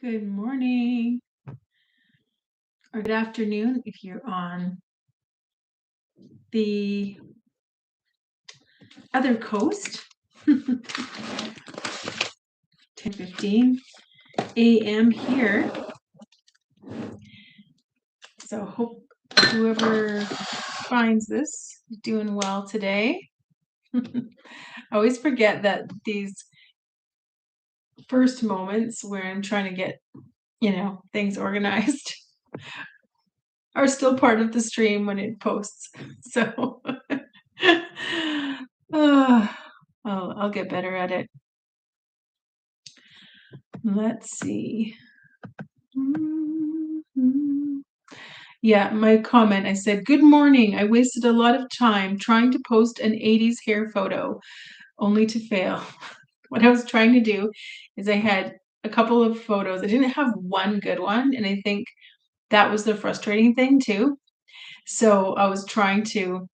Good morning or good afternoon if you're on the other coast. 10:15 a.m. here. So hope whoever finds this is doing well today. I always forget that these first moments where I'm trying to get, things organized are still part of the stream when it posts. So I'll get better at it. Let's see. Yeah, my comment, I said, "Good morning. I wasted a lot of time trying to post an 80s hair photo, only to fail." What I was trying to do is I had a couple of photos. I didn't have one good one, and I think that was the frustrating thing too. So I was trying to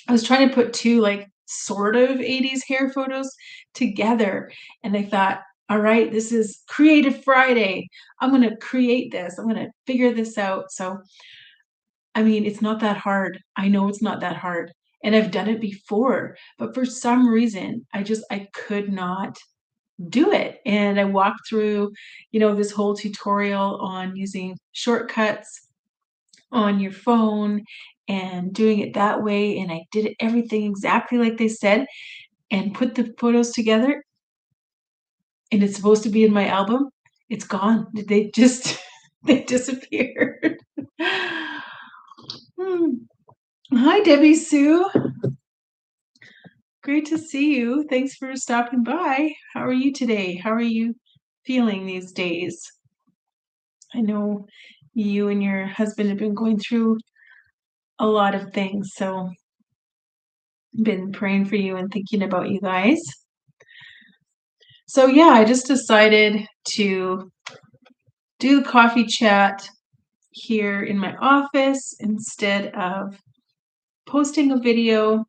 put two like sort of 80s hair photos together, and I thought, all right, this is Creative Friday. I'm going to create this. I'm going to figure this out. So, I mean, it's not that hard. I know it's not that hard. And I've done it before, but for some reason, I could not do it. And I walked through, this whole tutorial on using shortcuts on your phone and doing it that way. And I did everything exactly like they said and put the photos together. And it's supposed to be in my album. It's gone. They just, they disappeared. Hmm. Hi, Debbie Sue. Great to see you. Thanks for stopping by. How are you today? How are you feeling these days? I know you and your husband have been going through a lot of things, so I've been praying for you and thinking about you guys. So yeah, I just decided to do the coffee chat here in my office instead of posting a video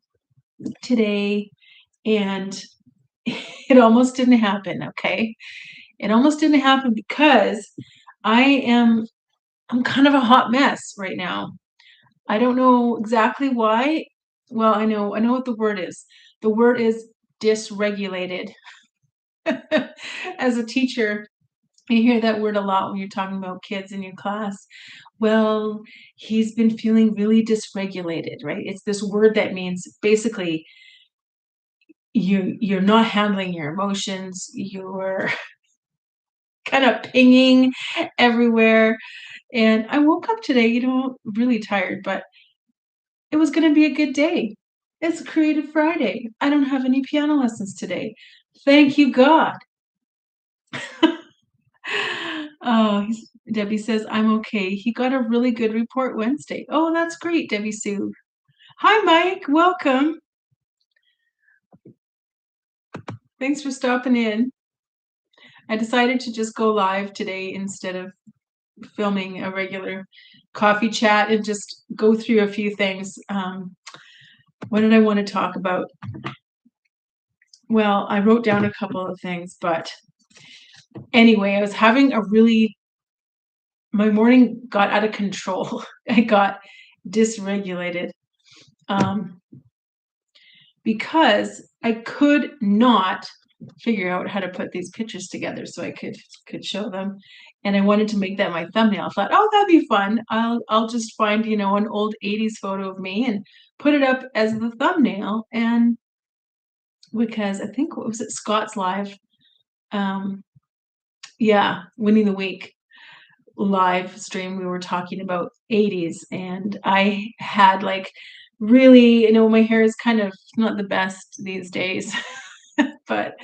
today, and it almost didn't happen, okay? It almost didn't happen because I'm kind of a hot mess right now. I don't know exactly why. Well, I know what the word is. The word is dysregulated. As a teacher, you hear that word a lot when you're talking about kids in your class. Well, he's been feeling really dysregulated, right? It's this word that means basically you're not handling your emotions, you're kind of pinging everywhere. And I woke up today, really tired, but it was going to be a good day. It's Creative Friday. I don't have any piano lessons today. Thank you, God. Oh, Debbie says, I'm okay. He got a really good report Wednesday. Oh, that's great, Debbie Sue. Hi, Mike. Welcome. Thanks for stopping in. I decided to just go live today instead of filming a regular coffee chat and just go through a few things. What did I want to talk about? Well, I wrote down a couple of things, but anyway, I was having my morning got out of control. I got dysregulated because I could not figure out how to put these pictures together so I could show them. And I wanted to make that my thumbnail. I thought, oh, that'd be fun. I'll just find, an old 80s photo of me and put it up as the thumbnail. And because I think, what was it, Scott's Live? Yeah, Winning the Week live stream, we were talking about 80s, and I had like really, my hair is kind of not the best these days, but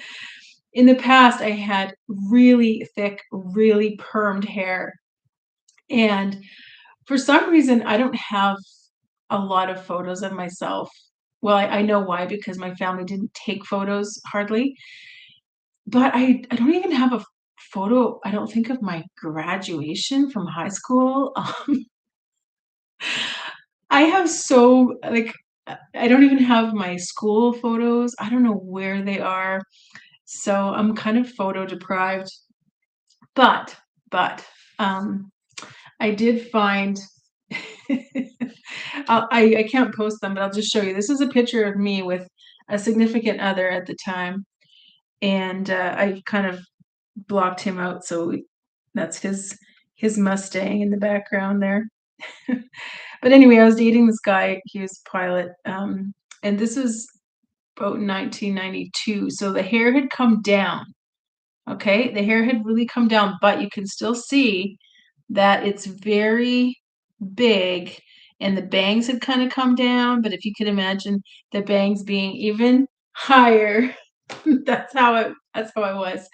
in the past I had really thick, really permed hair. And for some reason, I don't have a lot of photos of myself. Well, I know why, because my family didn't take photos hardly. But I don't even have a photo, I don't think, of my graduation from high school. I have so like, I don't even have my school photos. I don't know where they are. So I'm kind of photo deprived. But But I did find I can't post them, but I'll just show you. This is a picture of me with a significant other at the time, and I kind of blocked him out, so that's his Mustang in the background there. But anyway, I was dating this guy. He was a pilot, and this was about 1992. So the hair had come down. Okay, the hair had really come down, but you can still see that it's very big, and the bangs had kind of come down. But if you could imagine the bangs being even higher, that's how I was.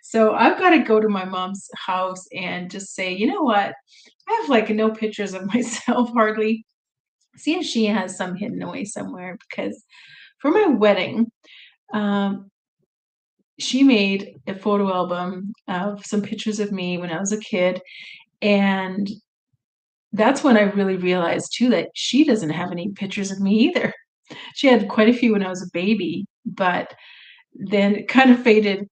So I've got to go to my mom's house and just say, you know what? I have like no pictures of myself hardly. See if she has some hidden away somewhere because for my wedding, um, she made a photo album of some pictures of me when I was a kid. And that's when I really realized too that she doesn't have any pictures of me either. She had quite a few when I was a baby, but then it kind of faded.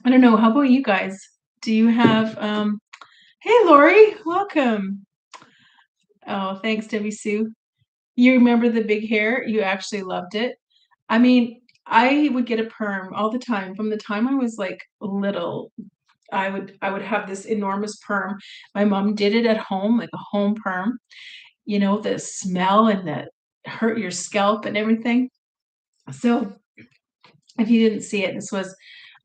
I don't know. How about you guys? Do you have hey Lori, welcome. Oh, thanks, Debbie Sue. You remember the big hair? You actually loved it. I mean, I would get a perm all the time. From the time I was like little, I would have this enormous perm. My mom did it at home, like a home perm. You know, the smell and the hurt your scalp and everything. So if you didn't see it, this was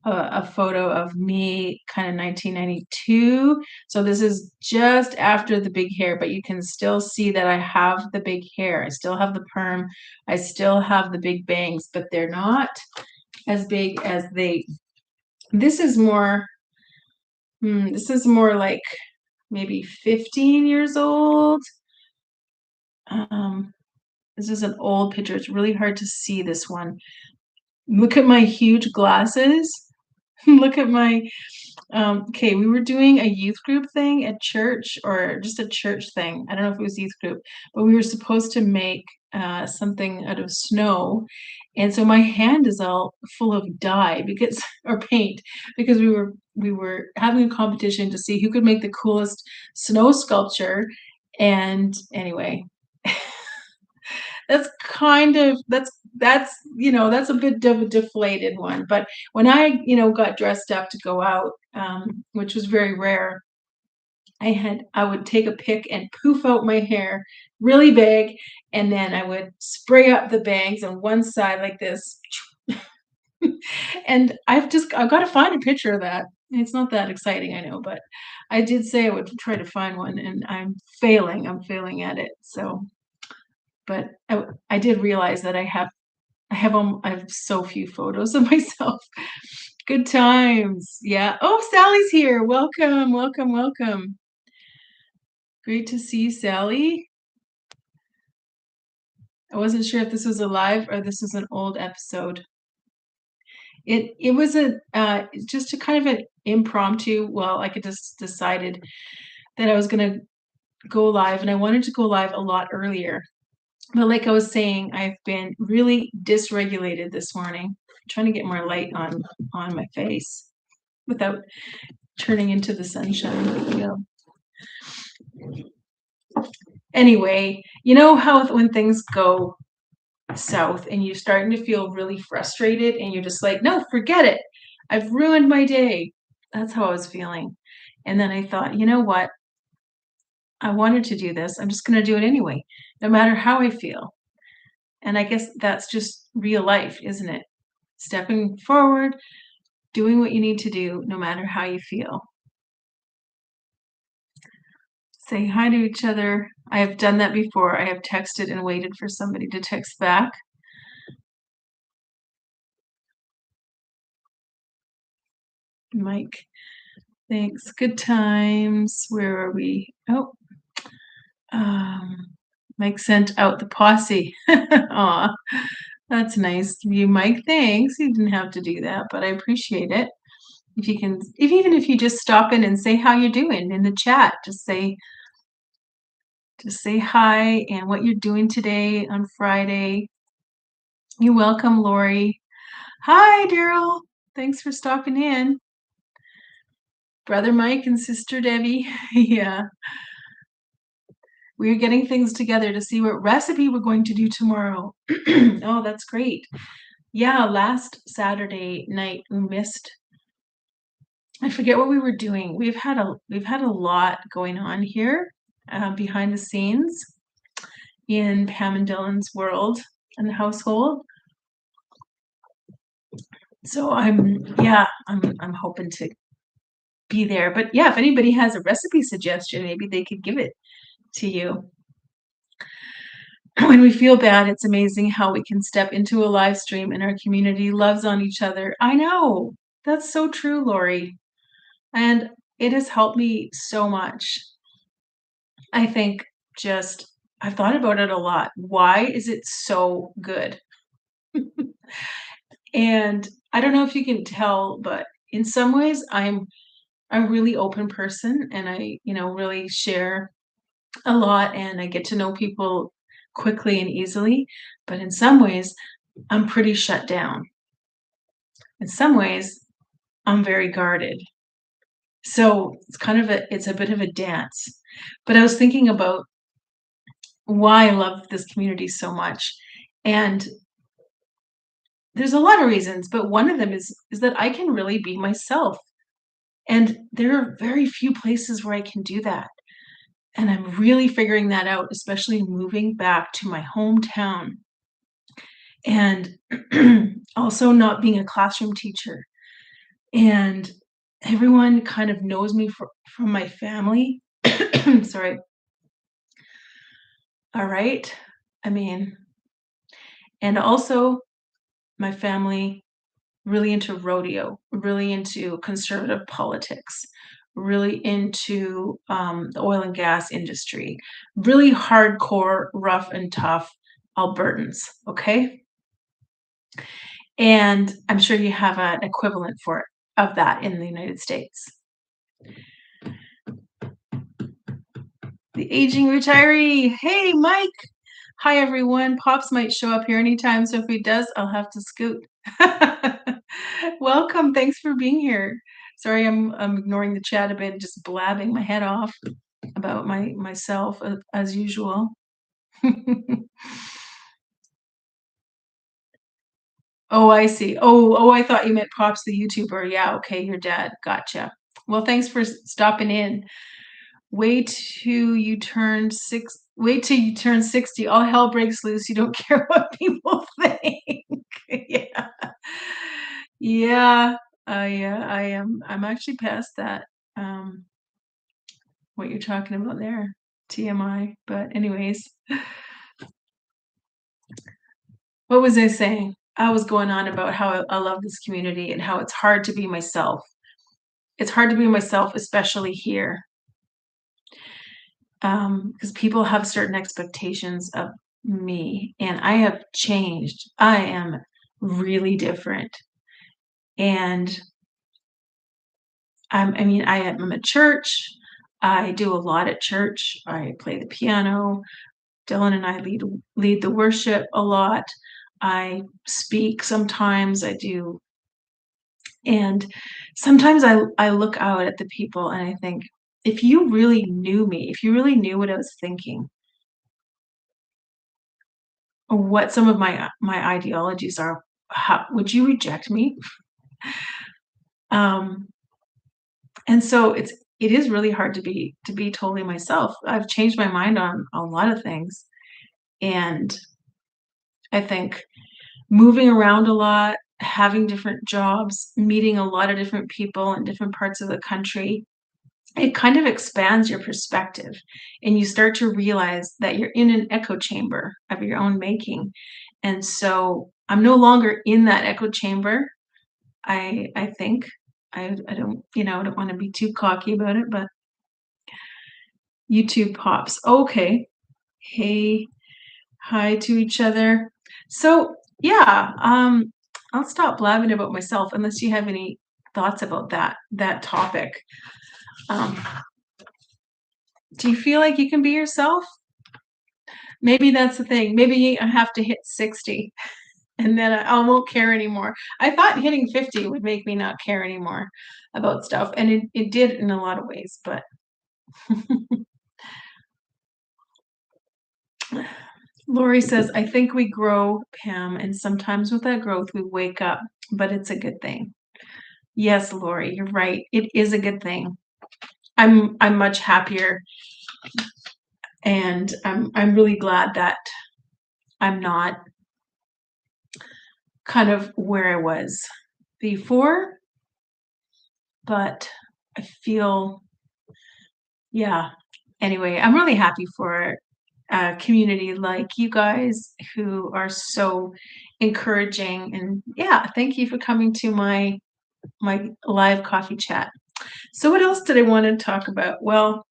a photo of me kind of 1992. So this is just after the big hair, but you can still see that I have the big hair. I still have the perm. I still have the big bangs, but they're not as big as they. This is more, this is more like maybe 15 years old. Um, this is an old picture. It's really hard to see this one. Look at my huge glasses. Look at my okay, we were doing a youth group thing at church or just a church thing. I don't know if it was youth group, but we were supposed to make something out of snow. And so my hand is all full of dye because or paint because we were having a competition to see who could make the coolest snow sculpture. And anyway, that's kind of that's that's a bit of a deflated one. But when I got dressed up to go out, which was very rare, I would take a pick and poof out my hair really big, and then I would spray up the bangs on one side like this. And I've got to find a picture of that. It's not that exciting, I know, but I did say I would try to find one, and I'm failing at it. So but I did realize that I have so few photos of myself. Good times. Yeah. Oh, Sally's here. Welcome, welcome, welcome. Great to see you, Sally. I wasn't sure if this was a live or this was an old episode. It was just a kind of an impromptu. Well, I could just decided that I was gonna go live, and I wanted to go live a lot earlier. But like I was saying, I've been really dysregulated this morning. I'm trying to get more light on my face without turning into the sunshine. Anyway, you know how when things go south and you're starting to feel really frustrated and you're just like, no, forget it. I've ruined my day. That's how I was feeling. And then I thought, you know what? I wanted to do this. I'm just going to do it anyway, no matter how I feel. And I guess that's just real life, isn't it? Stepping forward, doing what you need to do, no matter how you feel. Say hi to each other. I have done that before. I have texted and waited for somebody to text back. Mike, thanks. Good times. Where are we? Oh, Mike sent out the posse. Aw, that's nice of you, Mike. Thanks. You didn't have to do that, but I appreciate it. If you can, even if you just stop in and say how you're doing in the chat, just say hi and what you're doing today on Friday. You're welcome, Lori. Hi, Daryl. Thanks for stopping in. Brother Mike and Sister Debbie. Yeah. We're getting things together to see what recipe we're going to do tomorrow. Oh, that's great. Yeah, last Saturday night we missed. I forget what we were doing. We've had a lot going on here behind the scenes in Pam and Dylan's world and the household. So I'm hoping to be there. But yeah, if anybody has a recipe suggestion, maybe they could give it to you. When we feel bad, it's amazing how we can step into a live stream and our community loves on each other. I know. That's so true, Lori. And it has helped me so much. I think just I've thought about it a lot. Why is it so good? And I don't know if you can tell, but in some ways I'm a really open person and I really share a lot and I get to know people quickly and easily. But in some ways, I'm pretty shut down. In some ways, I'm very guarded. So it's a bit of a dance. But I was thinking about why I love this community so much. And there's a lot of reasons, but one of them is that I can really be myself. And there are very few places where I can do that. And I'm really figuring that out, especially moving back to my hometown and also not being a classroom teacher. And everyone kind of knows me from my family. Sorry. All right. I mean, and also my family really into rodeo, really into conservative politics, really into the oil and gas industry, really hardcore, rough and tough Albertans. Okay. And I'm sure you have an equivalent of that in the United States. The aging retiree. Hey, Mike. Hi, everyone. Pops might show up here anytime, so if he does, I'll have to scoot. Welcome. Thanks for being here. Sorry, I'm ignoring the chat a bit, just blabbing my head off about myself as usual. Oh, I see. Oh, I thought you meant Pops the YouTuber. Yeah, okay, your dad. Gotcha. Well, thanks for stopping in. Wait till you turn 60. All hell breaks loose. You don't care what people think. Yeah. Yeah. I'm actually past that. What you're talking about there. TMI. But anyways, what was I saying? I was going on about how I love this community and how it's hard to be myself. It's hard to be myself, especially here. Because people have certain expectations of me, and I have changed. I am really different. And I am at church. I do a lot at church. I play the piano. Dylan and I lead the worship a lot. I speak sometimes. I do. And sometimes I look out at the people and I think, if you really knew me, if you really knew what I was thinking, or what some of my ideologies are, how would you reject me? Um, and so it is really hard to be totally myself. I've changed my mind on a lot of things, and I think moving around a lot, having different jobs, meeting a lot of different people in different parts of the country, it kind of expands your perspective, and you start to realize that you're in an echo chamber of your own making. And so I'm no longer in that echo chamber. I think I don't, I don't want to be too cocky about it, but YouTube Pops. Okay. Hey, hi to each other. So yeah, I'll stop blabbing about myself unless you have any thoughts about that topic. Do you feel like you can be yourself? Maybe that's the thing. Maybe I have to hit 60 and then I won't care anymore. I thought hitting 50 would make me not care anymore about stuff, and it did in a lot of ways, but Lori says, I think we grow, Pam, and sometimes with that growth we wake up, but it's a good thing. Yes, Lori, you're right. It is a good thing. I'm much happier, and I'm really glad that I'm not kind of where I was before, but I feel, yeah. Anyway, I'm really happy for a community like you guys who are so encouraging, and yeah, thank you for coming to my live coffee chat. So what else did I want to talk about? Well,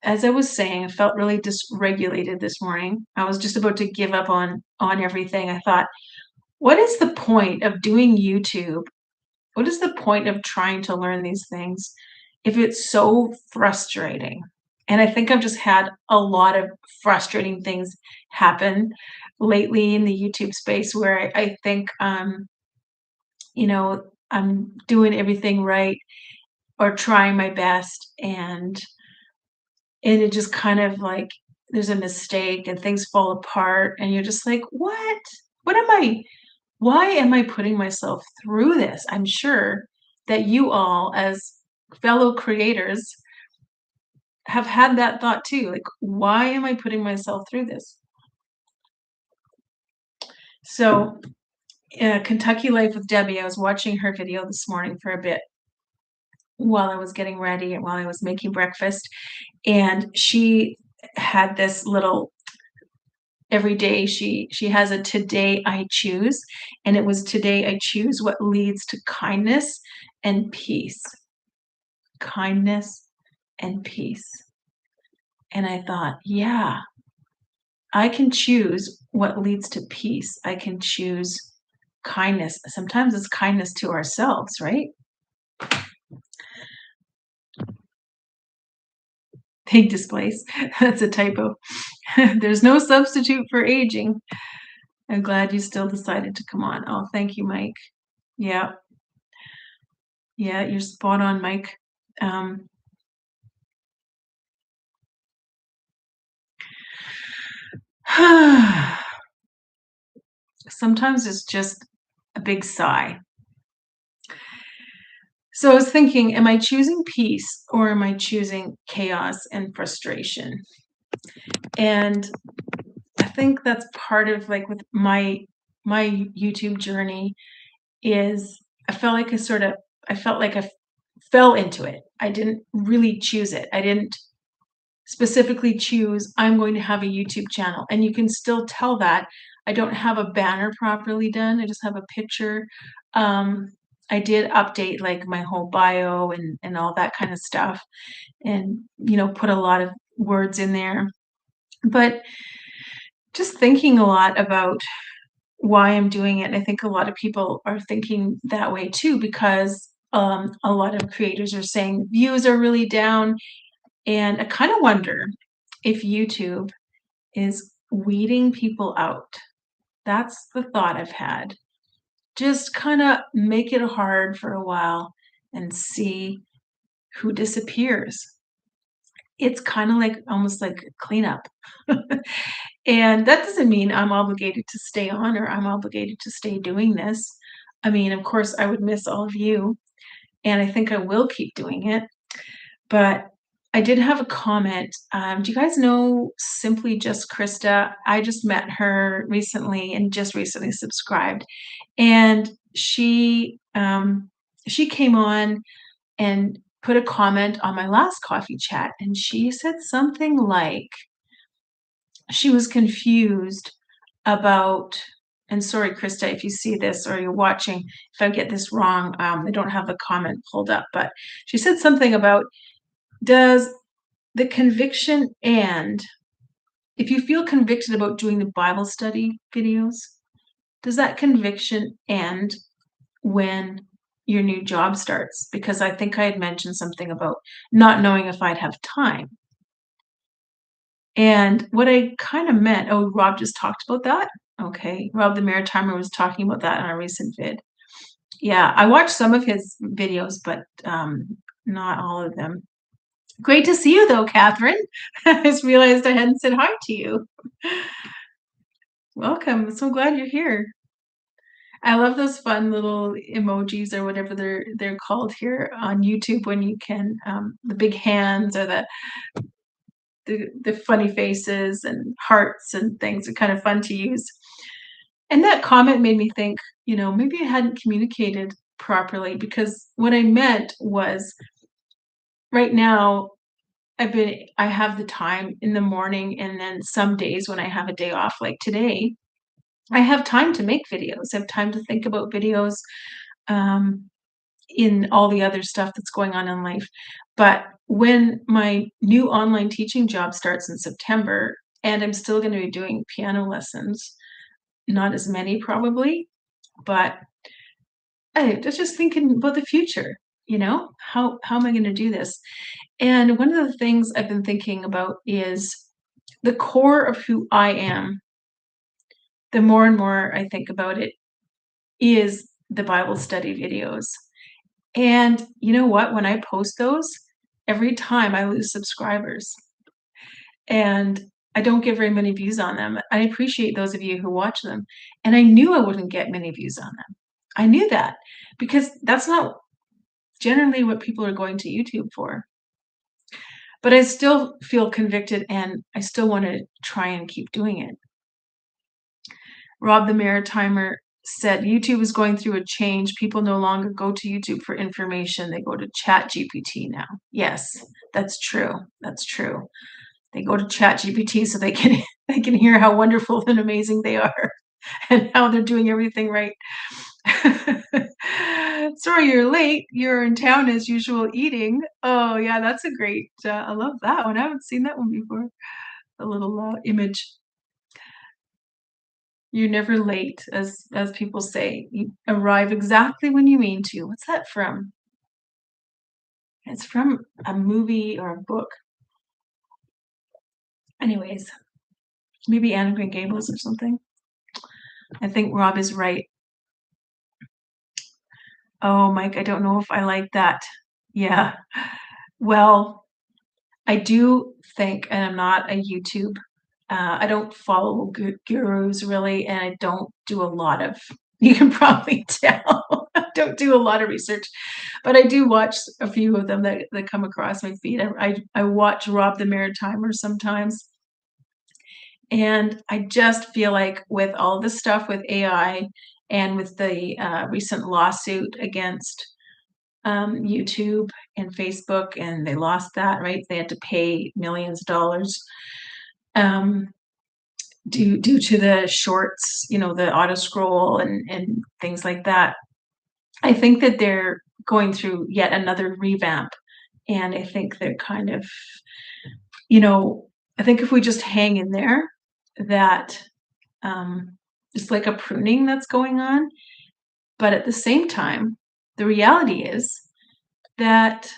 as I was saying, I felt really dysregulated this morning. I was just about to give up on everything. I thought, what is the point of doing YouTube? What is the point of trying to learn these things if it's so frustrating? And I think I've just had a lot of frustrating things happen lately in the YouTube space where I think, you know, I'm doing everything right or trying my best, and it just kind of like there's a mistake and things fall apart, and you're just like, what am I why am I putting myself through this? I'm sure that you all, as fellow creators, have had that thought too. Like, why am I putting myself through this? So, Kentucky Life with Debbie, I was watching her video this morning for a bit while I was getting ready and while I was making breakfast. And she had this little every day she has a today I choose, and it was today I choose what leads to kindness and peace. Kindness and peace. And I thought, yeah, I can choose what leads to peace. I can choose kindness. Sometimes it's kindness to ourselves, right? Pig displace. That's a typo. There's no substitute for aging. I'm glad you still decided to come on. Oh, thank you, Mike. Yeah. Yeah, you're spot on, Mike. Um, sometimes it's just a big sigh. So I was thinking, am I choosing peace or am I choosing chaos and frustration? And I think that's part of like with my YouTube journey is I felt like I fell into it. I didn't really choose it. I didn't specifically choose I'm going to have a YouTube channel. And you can still tell that I don't have a banner properly done. I just have a picture. Um, I did update like my whole bio and all that kind of stuff, and put a lot of words in there. But just thinking a lot about why I'm doing it. I think a lot of people are thinking that way too, because a lot of creators are saying views are really down. And I kind of wonder if YouTube is weeding people out. That's the thought I've had. Just kind of make it hard for a while and see who disappears. It's kind of like almost like a cleanup. And that doesn't mean I'm obligated to stay on or I'm obligated to stay doing this. I mean, of course, I would miss all of you, and I think I will keep doing it. But I did have a comment. Do you guys know Simply Just Krista? I just met her recently and just recently subscribed. And she came on and put a comment on my last coffee chat, and she said something like she was confused about, and sorry, Krista, if you see this or you're watching, if I get this wrong, I don't have the comment pulled up, but she said something about, does the conviction end if you feel convicted about doing the Bible study videos, does that conviction end when your new job starts? Because I think I had mentioned something about not knowing if I'd have time. And what I kind of meant, oh, Rob just talked about that. Okay. Rob the Maritimer was talking about that in a recent vid. Yeah, I watched some of his videos, but not all of them. Great to see you though, Catherine. I just realized I hadn't said hi to you. Welcome. I'm so glad you're here. I love those fun little emojis or whatever they're called here on YouTube when you can the big hands or the funny faces and hearts and things are kind of fun to use. And that comment made me think, maybe I hadn't communicated properly because what I meant was right now I have the time in the morning and then some days when I have a day off like today, I have time to make videos. I have time to think about videos um, in all the other stuff that's going on in life. But when my new online teaching job starts in September, and I'm still going to be doing piano lessons, not as many probably, but I was just thinking about the future. How am I going to do this? And one of the things I've been thinking about is the core of who I am. The more and more I think about it, is the Bible study videos. And you know what? When I post those, every time I lose subscribers and I don't get very many views on them. I appreciate those of you who watch them. And I knew I wouldn't get many views on them. I knew that because that's not generally what people are going to YouTube for. But I still feel convicted and I still want to try and keep doing it. Rob the Maritimer said YouTube is going through a change. People no longer go to YouTube for information. They go to Chat GPT now. Yes, that's true. That's true. They go to Chat GPT so they can they can hear how wonderful and amazing they are and how they're doing everything right. Sorry you're late. You're in town as usual eating. Oh yeah, that's a great. I love that one. I haven't seen that one before. A little image. You're never late, as people say. You arrive exactly when you mean to. What's that from? It's from a movie or a book. Anyways, maybe Anne of Green Gables or something. I think Rob is right. Oh, Mike, I don't know if I like that. Yeah. Well, I do think, and I'm not a YouTube, I don't follow gurus really, and I don't do a lot of, you can probably tell, I don't do a lot of research, but I do watch a few of them that come across my feed. I watch Rob the Maritimer sometimes. And I just feel like with all this stuff with AI and with the recent lawsuit against YouTube and Facebook, and they lost that, right? They had to pay millions of dollars due to the shorts, the auto scroll and things like that. I think that they're going through yet another revamp, and I think they're kind of, I think if we just hang in there, that it's like a pruning that's going on. But at the same time, the reality is that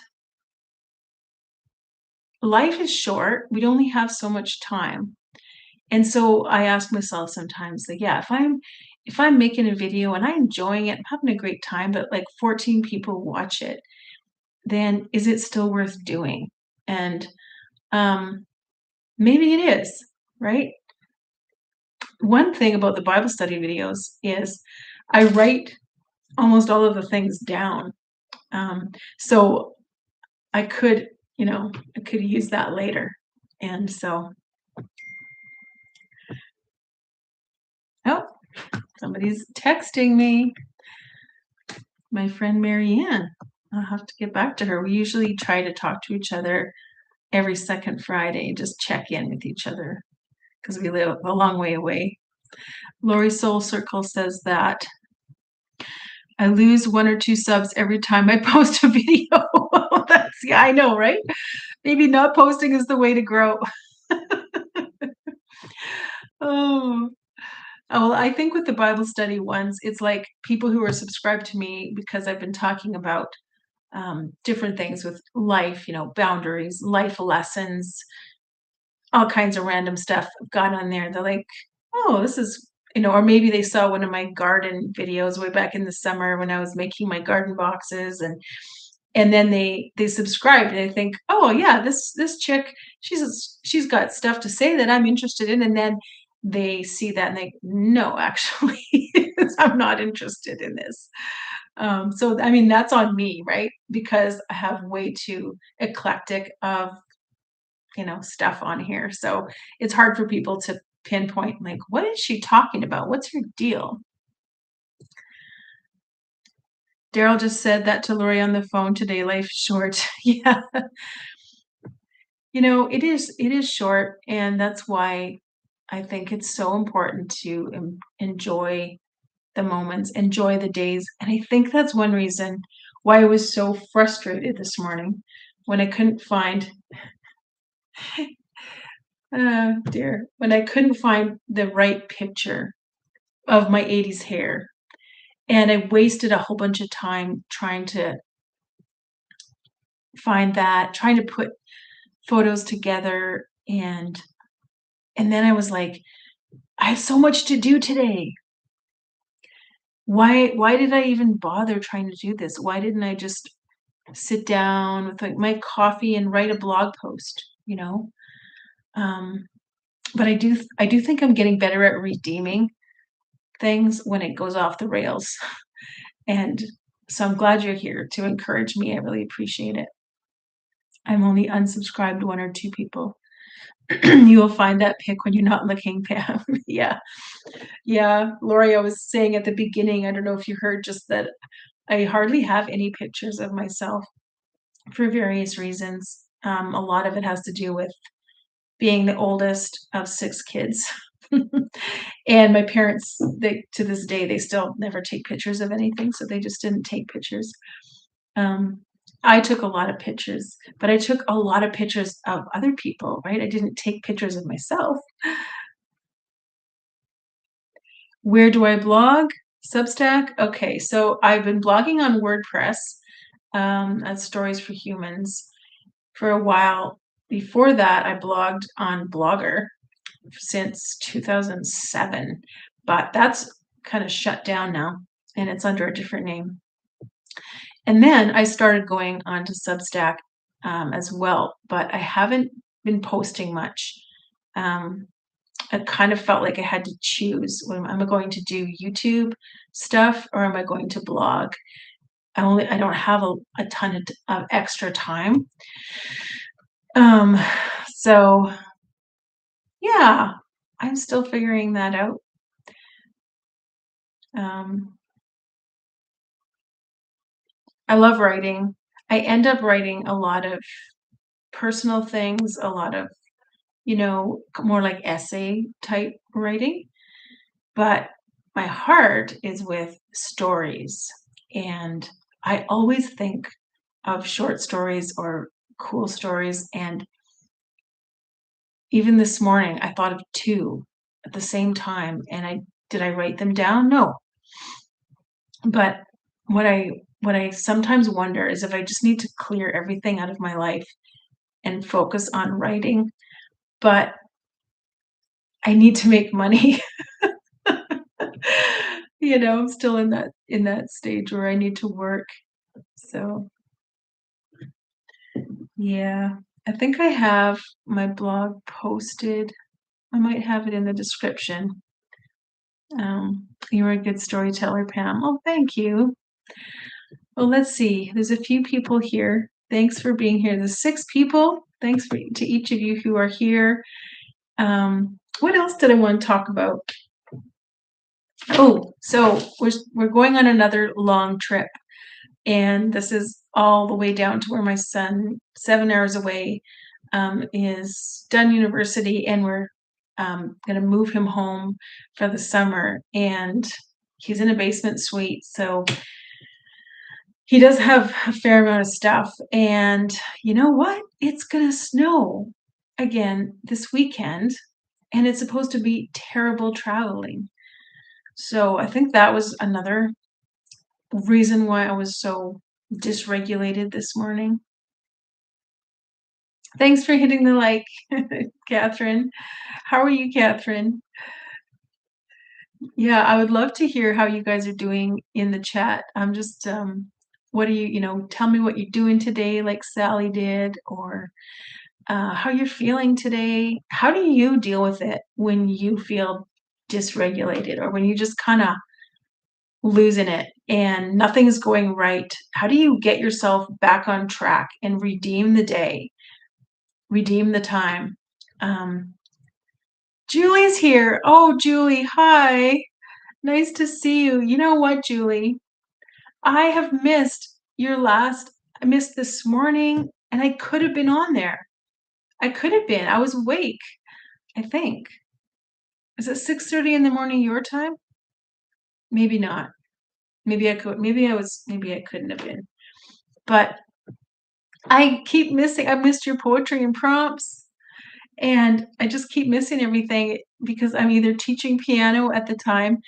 life is short. We only have so much time. And so I ask myself sometimes, like, yeah, if I'm making a video and I'm enjoying it, I'm having a great time, but like 14 people watch it, then is it still worth doing? And maybe it is, right? One thing about the Bible study videos is I write almost all of the things down. So I could, I could use that later. And so, oh, somebody's texting me. My friend Marianne. I'll have to get back to her. We usually try to talk to each other every second Friday, just check in with each other because we live a long way away. Lori Soul Circle says that I lose 1 or 2 subs every time I post a video. Yeah, I know, right? Maybe not posting is the way to grow. Oh. Oh, well, I think with the Bible study ones, it's like people who are subscribed to me because I've been talking about different things with life, boundaries, life lessons, all kinds of random stuff I've got on there. They're like, oh, this is or maybe they saw one of my garden videos way back in the summer when I was making my garden boxes, and then they subscribed and they think, "Oh, yeah, this chick, she's got stuff to say that I'm interested in," and then they see that and they, "No, actually, I'm not interested in this." So, I mean, that's on me, right? Because I have way too eclectic of, stuff on here. So it's hard for people to pinpoint, like, what is she talking about? What's her deal? Daryl just said that to Lori on the phone today. Life short. Yeah. It is short, and that's why I think it's so important to enjoy the moments, enjoy the days. And I think that's one reason why I was so frustrated this morning when I couldn't find, dear, when I couldn't find the right picture of my 80s hair. And I wasted a whole bunch of time trying to find that, trying to put photos together, and then I was like, I have so much to do today. Why did I even bother trying to do this? Why didn't I just sit down with like my coffee and write a blog post? Um, but I do think I'm getting better at redeeming things when it goes off the rails. And so I'm glad you're here to encourage me. I really appreciate it. I'm only unsubscribed one or two people. You will find that pic when you're not looking, Pam. Yeah. Yeah. Lori, I was saying at the beginning, I don't know if you heard just that I hardly have any pictures of myself for various reasons. A lot of it has to do with being the oldest of six kids. And my parents, to this day, they still never take pictures of anything, so they just didn't take pictures. Um, I took a lot of pictures, but I took a lot of pictures of other people, right? I didn't take pictures of myself. Where do I blog? Substack? Okay, so I've been blogging on WordPress, at Stories for Humans for a while. Before that, I blogged on Blogger since 2007, but that's kind of shut down now and it's under a different name. And then I started going on to Substack as well, but I haven't been posting much. Um, I kind of felt like I had to choose. Am I going to do YouTube stuff or am I going to blog? I don't have a ton of extra time. Um, so yeah, I'm still figuring that out. Um, I love writing. I end up writing a lot of personal things, a lot of, more like essay type writing. But my heart is with stories. And I always think of short stories or cool stories. And even this morning, I thought of two at the same time. And did I write them down? No. But what I sometimes wonder is if I just need to clear everything out of my life and focus on writing, but I need to make money. I'm still in that stage where I need to work. So, yeah. I think I have my blog posted. I might have it in the description. You're a good storyteller, Pam. Oh, thank you. Well, let's see. There's a few people here. Thanks for being here. There's 6 people. Thanks to each of you who are here. What else did I want to talk about? Oh, so we're going on another long trip, and this is all the way down to where my son, 7 hours away, is done university, and we're going to move him home for the summer. And he's in a basement suite, so he does have a fair amount of stuff. And you know what? It's going to snow again this weekend, and it's supposed to be terrible traveling. So I think that was another reason why I was so dysregulated this morning. Thanks for hitting the like, Catherine. How are you, Catherine? Yeah, I would love to hear how you guys are doing in the chat. I'm just, what are tell me what you're doing today, like Sally did, or how you're feeling today. How do you deal with it when you feel dysregulated or when you just kind of losing it and nothing's going right? How do you get yourself back on track and redeem the day, redeem the time? Um, Julie's here. Oh, Julie, hi. Nice to see you. You know what, Julie? I have missed your last, I missed this morning, and I could have been on there. I could have been. I was awake, I think. Is it 6:30 in the morning your time? Maybe not. Maybe I couldn't have been. But I missed your poetry and prompts, and I just keep missing everything because I'm either teaching piano at the time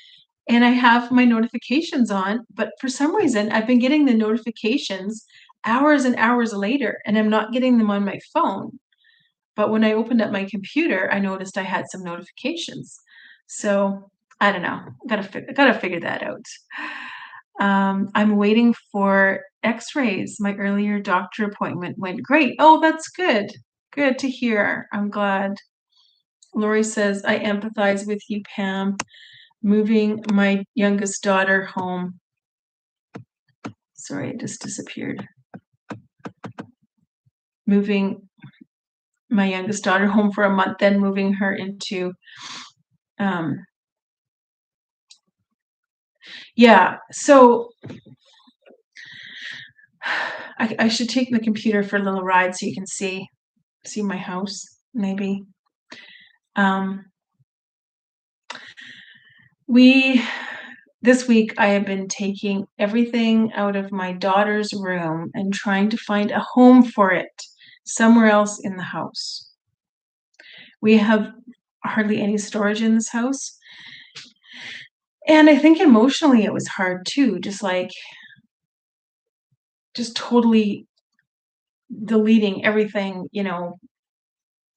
and I have my notifications on, but for some reason I've been getting the notifications hours and hours later, and I'm not getting them on my phone. But when I opened up my computer, I noticed I had some notifications. So I don't know. Gotta figure that out. I'm waiting for X-rays. My earlier doctor appointment went great. Oh, that's good. Good to hear. I'm glad. Lori says, I empathize with you, Pam. Moving my youngest daughter home. Sorry, it just disappeared. Moving my youngest daughter home for a month, then moving her into yeah, so I should take the computer for a little ride so you can see my house, maybe. Um, we this week I have been taking everything out of my daughter's room and trying to find a home for it somewhere else in the house. We have hardly any storage in this house. And I think emotionally it was hard too, just totally deleting everything,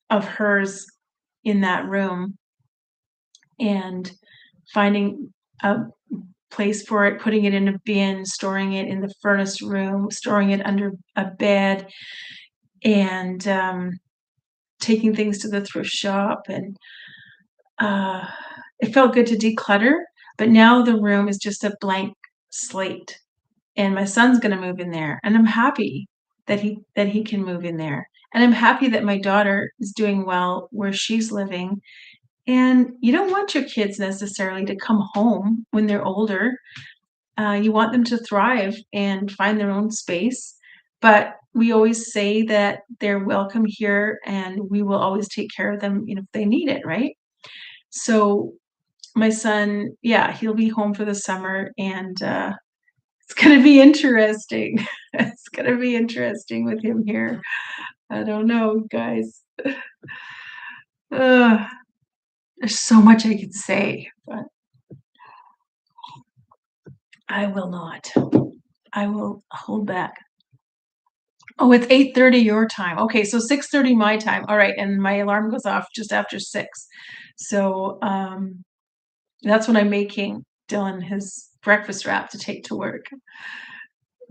of hers in that room and finding a place for it, putting it in a bin, storing it in the furnace room, storing it under a bed, and taking things to the thrift shop. And uh, it felt good to declutter, but now the room is just a blank slate. And my son's going to move in there, and I'm happy that he can move in there. And I'm happy that my daughter is doing well where she's living. And you don't want your kids necessarily to come home when they're older. You want them to thrive and find their own space. But we always say that they're welcome here and we will always take care of them, if they need it, right? So my son, yeah, he'll be home for the summer and it's going to be interesting. It's going to be interesting with him here. I don't know, guys. Uh, there's so much I could say, but I will not. I will hold back. Oh, it's 8:30 your time. Okay, so 6:30 my time. All right, and my alarm goes off just after 6. So, that's when I'm making Dylan his breakfast wrap to take to work.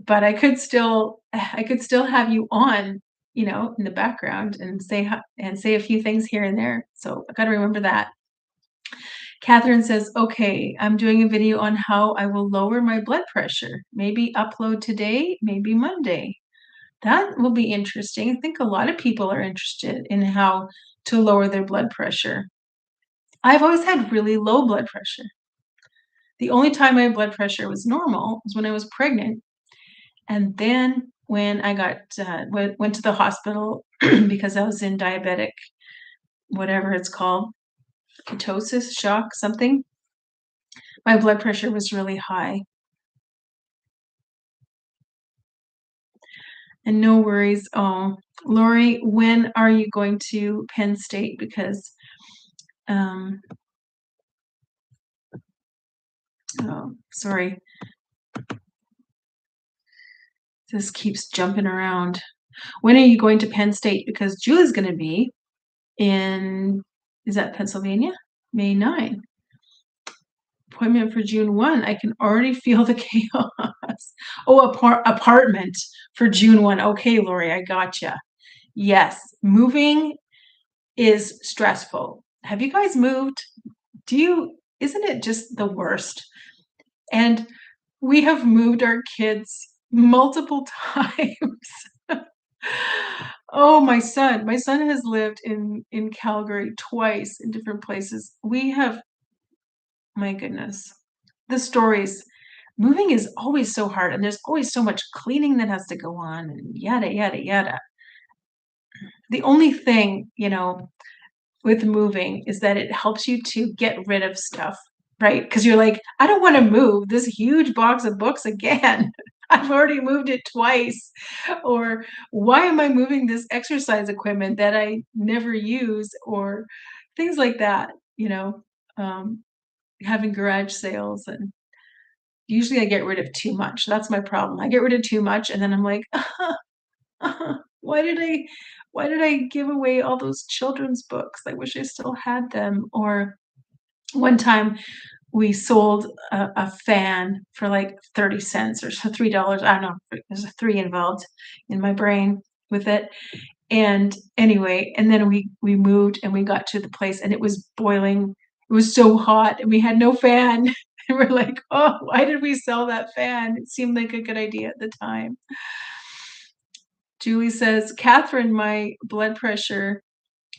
But I could still have you on, in the background and say a few things here and there. So I got to remember that. Catherine says, okay, I'm doing a video on how I will lower my blood pressure. Maybe upload today, maybe Monday. That will be interesting. I think a lot of people are interested in how to lower their blood pressure. I've always had really low blood pressure. The only time my blood pressure was normal was when I was pregnant. And then when I went to the hospital because I was in diabetic, whatever it's called, ketosis, shock, something, my blood pressure was really high. And no worries. Oh, Lori, when are you going to Penn State? Because, oh, sorry, this keeps jumping around. When are you going to Penn State? Because Julie's going to be in, is that Pennsylvania? May 9. appointment for June 1. I can already feel the chaos. Oh, apartment for June 1. Okay, Lori, I gotcha. Yes, moving is stressful. Have you guys moved? Isn't it just the worst? And we have moved our kids multiple times. Oh, my son has lived in Calgary twice in different places. We have, my goodness, the stories. Moving is always so hard, and there's always so much cleaning that has to go on, and yada yada yada. The only thing, with moving is that it helps you to get rid of stuff, right? Because you're like, I don't want to move this huge box of books again. I've already moved it twice. Or why am I moving this exercise equipment that I never use? Or things like that, um, having garage sales. And usually I get rid of too much. That's my problem. I get rid of too much, and then I'm like, why did I give away all those children's books? I wish I still had them. Or one time we sold a fan for like 30 cents or so $3. I don't know. There's a three involved in my brain with it. And anyway, and then we moved and we got to the place and it was boiling. It was so hot and we had no fan. And we're like, oh, why did we sell that fan? It seemed like a good idea at the time. Julie says, Catherine, my blood pressure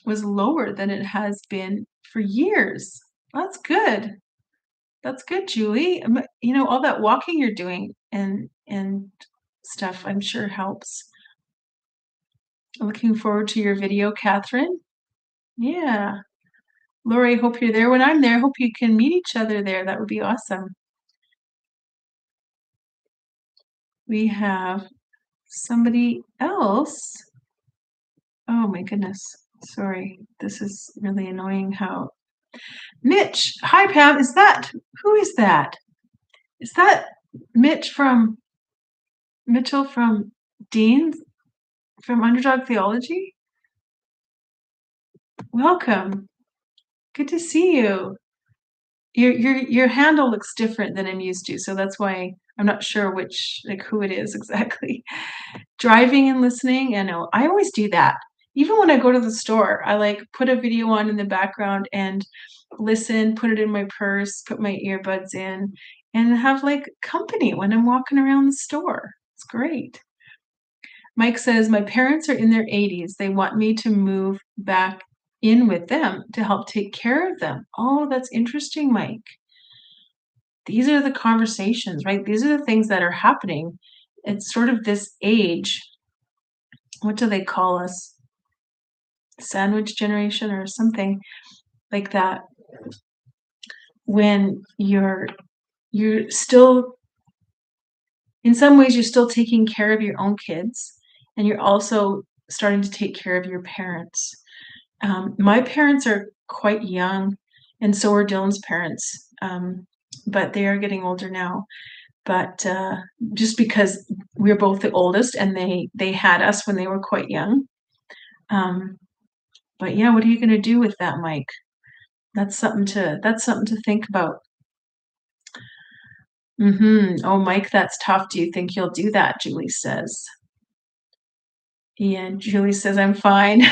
was lower than it has been for years. That's good. That's good, Julie. All that walking you're doing and stuff, I'm sure helps. Looking forward to your video, Catherine. Yeah. Lori, hope you're there. When I'm there, hope you can meet each other there. That would be awesome. We have somebody else. Oh my goodness. Sorry. This is really annoying how Mitch. Hi, Pam. Who is that? Is that Mitchell from Dean's from Underdog Theology? Welcome. Good to see you. Your handle looks different than I'm used to, so that's why I'm not sure who it is exactly. Driving and listening, I know. I always do that. Even when I go to the store, I like put a video on in the background and listen, put it in my purse, put my earbuds in, and have like company when I'm walking around the store. It's great. Mike says, my parents are in their 80s. They want me to move back in with them to help take care of them. Oh, that's interesting, Mike. These are the conversations, right? These are the things that are happening. It's sort of this age. What do they call us? Sandwich generation or something like that. When you're still, in some ways, you're still taking care of your own kids, and you're also starting to take care of your parents. My parents are quite young, and so are Dylan's parents, but they are getting older now. But just because we're both the oldest, and they had us when they were quite young. But yeah, what are you going to do with that, Mike? That's something to think about. Oh, Mike, that's tough. Do you think you'll do that? Julie says. Yeah, Julie says, I'm fine.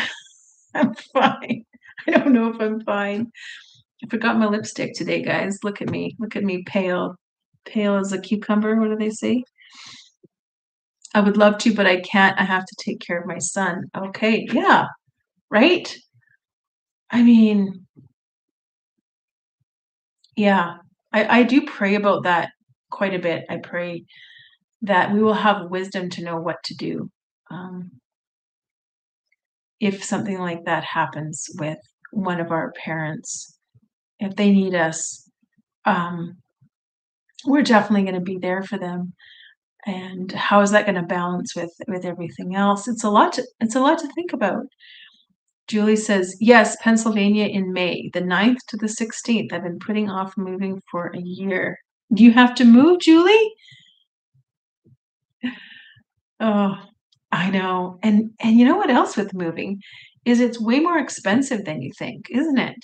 I'm fine. I don't know if I'm fine. I forgot my lipstick today, guys. Look at me. Look at me, pale. Pale as a cucumber. What do they say? I would love to, but I can't. I have to take care of my son. Okay. Yeah. Right? I mean, yeah. I do pray about that quite a bit. I pray that we will have wisdom to know what to do if something like that happens with one of our parents. If they need us, we're definitely going to be there for them. And how is that going to balance with everything else? It's a lot to think about. Julie says, yes, Pennsylvania in May, the 9th to the 16th. I've been putting off moving for a year. Do you have to move, Julie? Oh, I know. And you know what else with moving is it's way more expensive than you think, isn't it?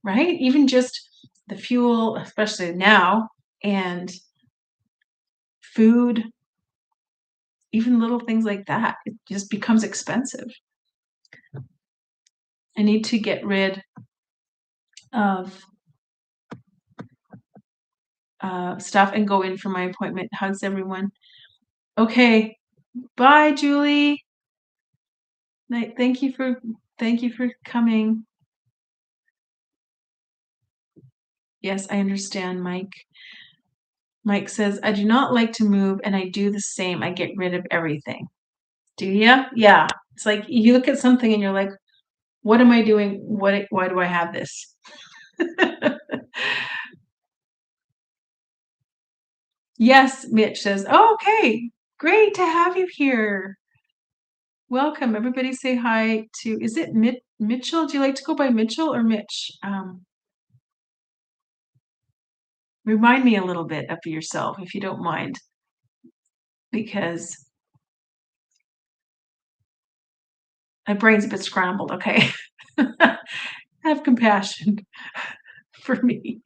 Right? Even just the fuel, especially now, and food, even little things like that, it just becomes expensive. I need to get rid of stuff and go in for my appointment. Hugs, everyone. Okay, bye, Julie. Thank you for coming. Yes, I understand, Mike. Mike says, I do not like to move, and I do the same. I get rid of everything. Do you? Yeah. It's like you look at something and you're like, what am I doing? Why do I have this? Yes, Mitch says, oh, okay, great to have you here. Welcome. Everybody say hi to, is it Mitchell? Do you like to go by Mitchell or Mitch? Remind me a little bit of yourself, if you don't mind, because my brain's a bit scrambled, okay? Have compassion for me.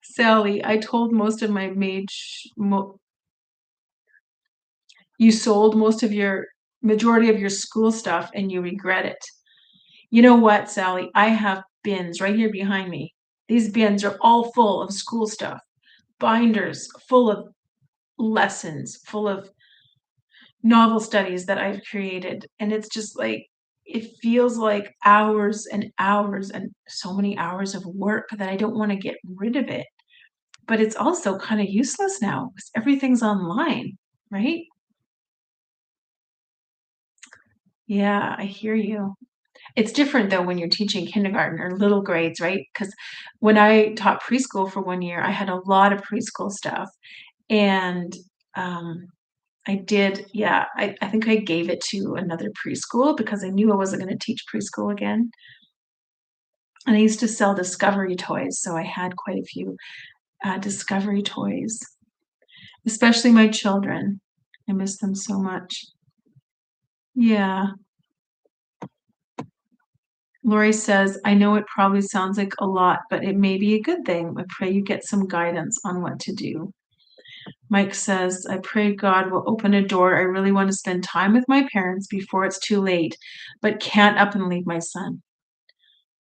Sally, I told most of my you sold majority of your school stuff and you regret it. You know what, Sally? I have bins right here behind me. These bins are all full of school stuff, binders full of lessons, full of novel studies that I've created. And it's just like, it feels like hours and hours and so many hours of work that I don't want to get rid of it. But it's also kind of useless now because everything's online, right? Yeah, I hear you. It's different though when you're teaching kindergarten or little grades, right? Because when I taught preschool for 1 year, I had a lot of preschool stuff. And um, I think I gave it to another preschool because I knew I wasn't going to teach preschool again. And I used to sell discovery toys, so I had quite a few discovery toys, especially my children. I miss them so much. Yeah. Lori says, I know it probably sounds like a lot, but it may be a good thing. I pray you get some guidance on what to do. Mike says, I pray God will open a door. I really want to spend time with my parents before it's too late, but can't up and leave my son.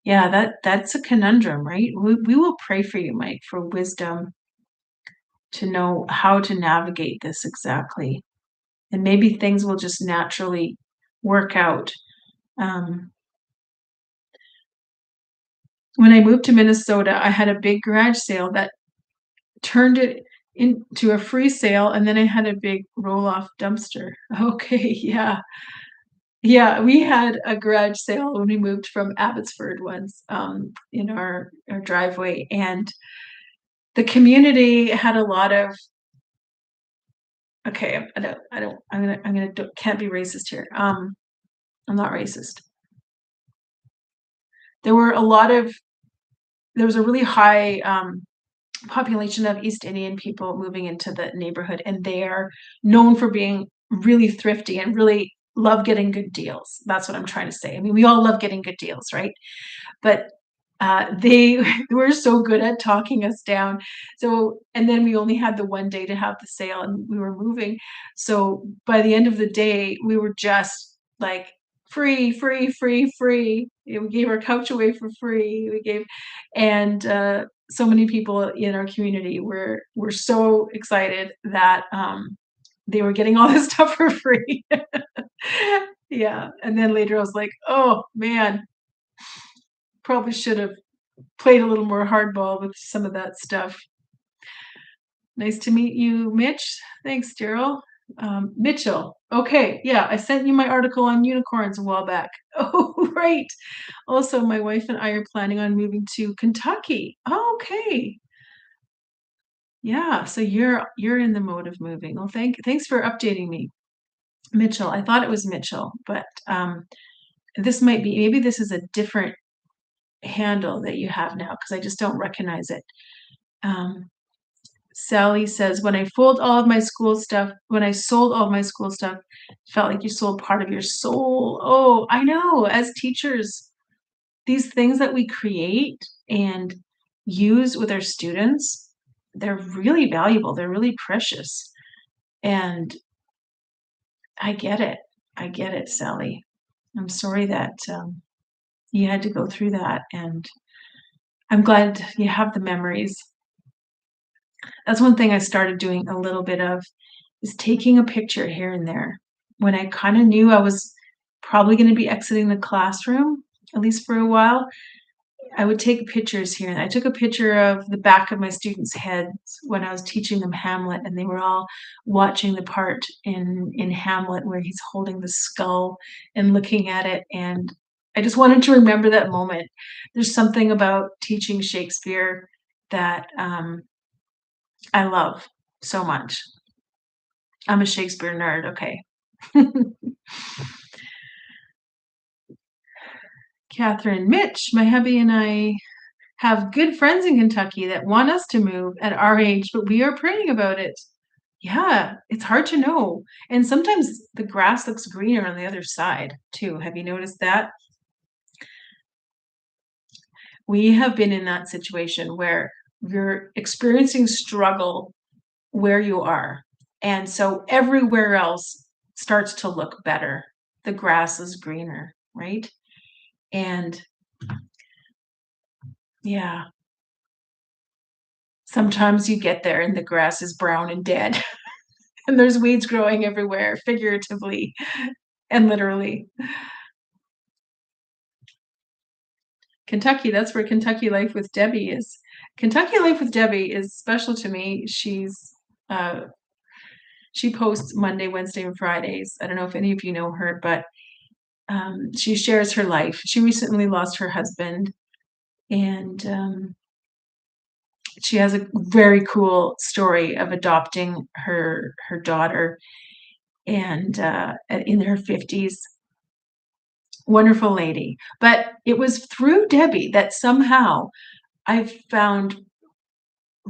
Yeah, that's a conundrum, right? We will pray for you, Mike, for wisdom to know how to navigate this exactly. And maybe things will just naturally work out. When I moved to Minnesota, I had a big garage sale that turned it into a free sale, and then I had a big roll-off dumpster. Okay, yeah. Yeah, we had a garage sale when we moved from Abbotsford once, in our driveway, and the community had a lot of okay, can't be racist here. I'm not racist. There were a lot of there was a really high population of East Indian people moving into the neighborhood, and they are known for being really thrifty and really love getting good deals. That's what I'm trying to say. I mean, we all love getting good deals, right? But they were so good at talking us down. So, and then we only had the one day to have the sale and we were moving. So by the end of the day, we were just like free, free, free, free. We gave our couch away for free. And so many people in our community were so excited that they were getting all this stuff for free. Yeah. And then later I was like, oh man, probably should have played a little more hardball with some of that stuff. Nice to meet you, Mitch. Thanks, Daryl. Mitchell. Okay, yeah, I sent you my article on unicorns a while back. Oh, right. Also, my wife and I are planning on moving to Kentucky. Oh, okay. Yeah, so you're in the mode of moving. Well, thanks for updating me, Mitchell. I thought it was Mitchell, but maybe this is a different handle that you have now because I just don't recognize it. Sally says, when I sold all of my school stuff, felt like you sold part of your soul. Oh, I know. As teachers, these things that we create and use with our students, they're really valuable. They're really precious. And I get it. I get it, Sally. I'm sorry that you had to go through that. And I'm glad you have the memories. That's one thing I started doing a little bit of is taking a picture here and there. When I kind of knew I was probably going to be exiting the classroom, at least for a while, I would take pictures here. And I took a picture of the back of my students' heads when I was teaching them Hamlet, and they were all watching the part in Hamlet where he's holding the skull and looking at it. And I just wanted to remember that moment. There's something about teaching Shakespeare that I love so much. I'm a Shakespeare nerd, okay. Catherine, Mitch, my hubby and I have good friends in Kentucky that want us to move at our age, but we are praying about it. Yeah, it's hard to know. And sometimes the grass looks greener on the other side too. Have you noticed that? We have been in that situation where you're experiencing struggle where you are. And so everywhere else starts to look better. The grass is greener, right? And yeah, sometimes you get there and the grass is brown and dead, and there's weeds growing everywhere, figuratively and literally. Kentucky, that's where Kentucky Life with Debbie is. Kentucky Life with Debbie is special to me. Uh, she posts Monday, Wednesday, and Fridays. I don't know if any of you know her, but she shares her life. She recently lost her husband, and she has a very cool story of adopting her daughter, and in her 50s. Wonderful lady. But it was through Debbie that somehow I found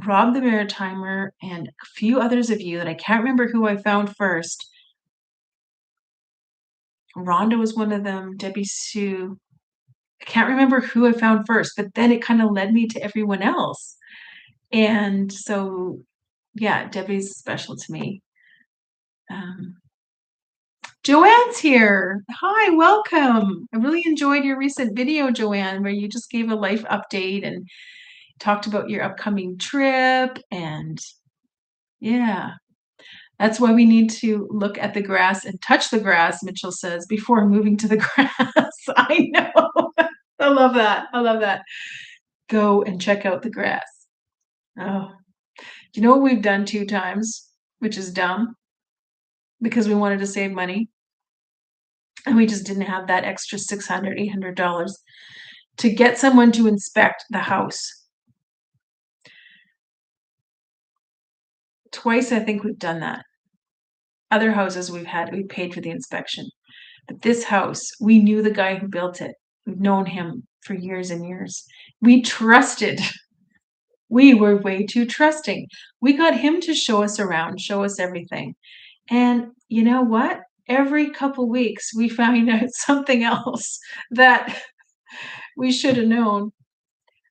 Rob the Maritimer and a few others of you that I can't remember who I found first. Rhonda was one of them, Debbie Sue. I can't remember who I found first, but then it kind of led me to everyone else. And so, yeah, Debbie's special to me. Joanne's here. Hi, welcome. I really enjoyed your recent video, Joanne, where you just gave a life update and talked about your upcoming trip. And yeah, that's why we need to look at the grass and touch the grass, Mitchell says, before moving to the grass. I know. I love that. I love that. Go and check out the grass. Oh, do you know what we've done 2 times, which is dumb because we wanted to save money and we just didn't have that extra $600, $800 to get someone to inspect the house. Twice, I think we've done that. Other houses we paid for the inspection. But this house, we knew the guy who built it. We've known him for years and years. We trusted. We were way too trusting. We got him to show us around, show us everything. And you know what? Every couple weeks, we found out something else that we should have known.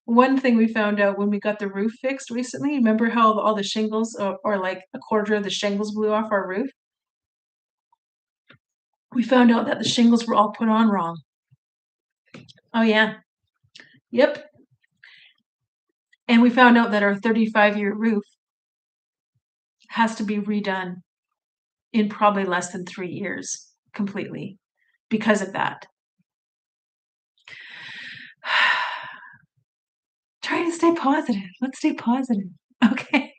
One thing we found out when we got the roof fixed recently, remember how all the shingles or like a quarter of the shingles blew off our roof? We found out that the shingles were all put on wrong. Oh, yeah. Yep. And we found out that our 35-year roof has to be redone in probably less than 3 years completely because of that. Trying to stay positive. Let's stay positive. Okay.